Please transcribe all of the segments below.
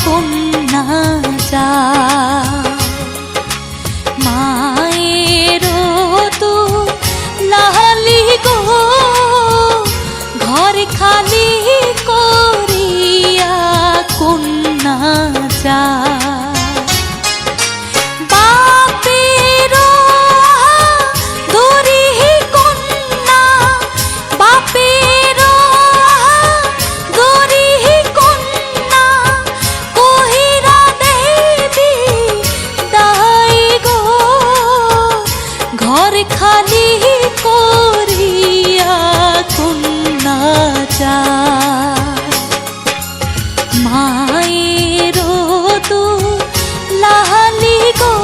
কন্যা যায়। মায়ের তো লালি গো ঘর খালি করিয়া কন্যা যায়। খালি করিয়া কন্যা যায়। মায়ের তো লালি গো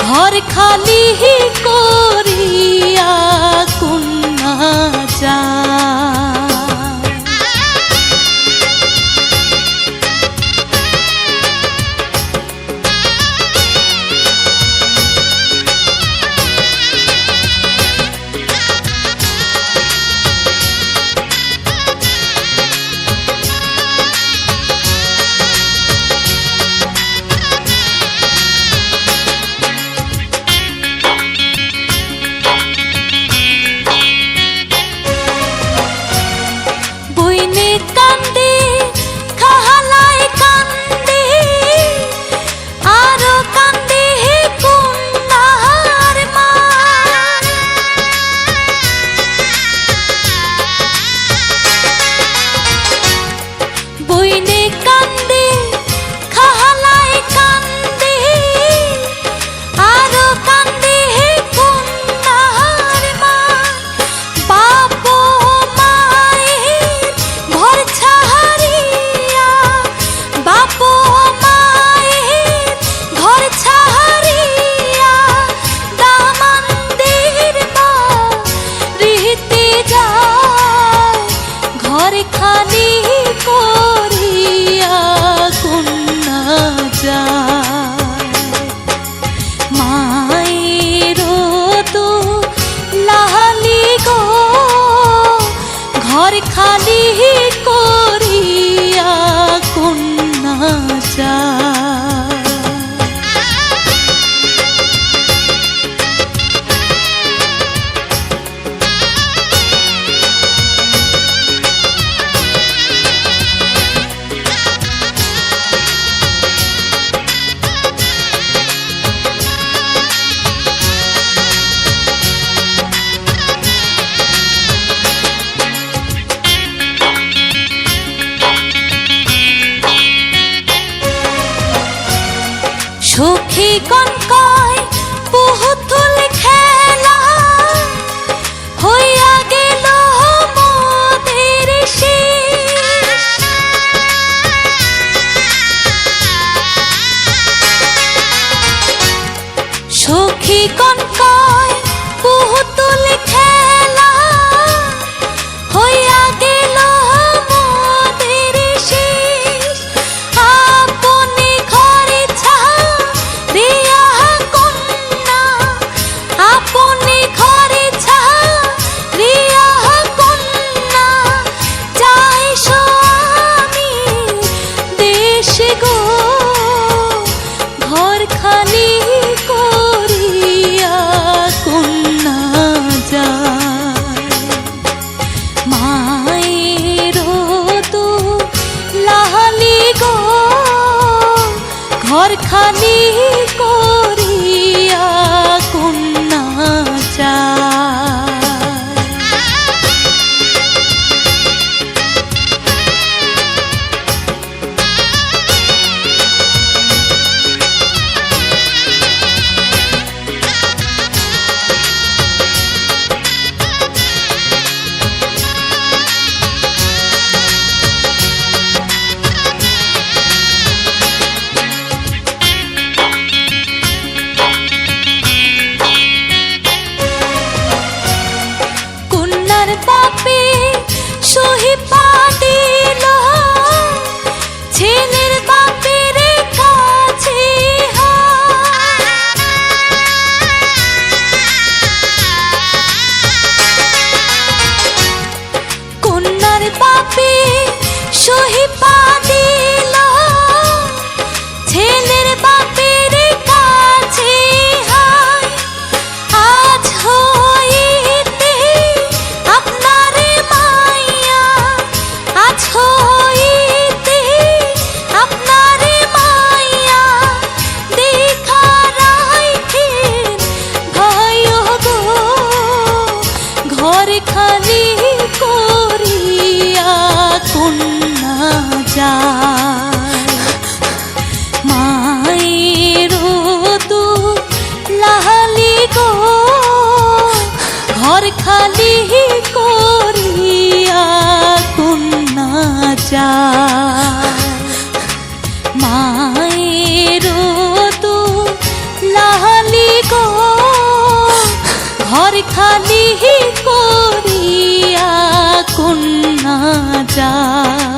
ঘর খালি করিয়া কন্যা যায়। কান্দে খাহালায় কান্দে আরো কান্দে কন্যার মা। বইনে কান্দে খাহালায় কান্দে আরো কান্দে কন্যার মা। বাপ খালি করিয়া কন্যা যায়। মায়ের তো লালি গো ঘর খালি করিয়া কন্যা যায়। সখী কনকয় পুতুল খেলা হইয়া গেল মোদের শেষ। সখী কনকয় পুতুল খেলা হইয়া গেল মোদের শেষ। আপনি ঘরে ছাড়িয়া কন্যা আপনি ঘরে ছাড়িয়া কন্যা যাই স্বামী দেশ গো ঘর খালি করিয়া কন্যা যায়। মায়ের তো লালি গো ঘর খালি করিয়া কন্যা যায়। খালি করিয়া কন্যা যায় মায়ের তো লাহালি গো ঘর খালি করিয়া কন্যা যায়।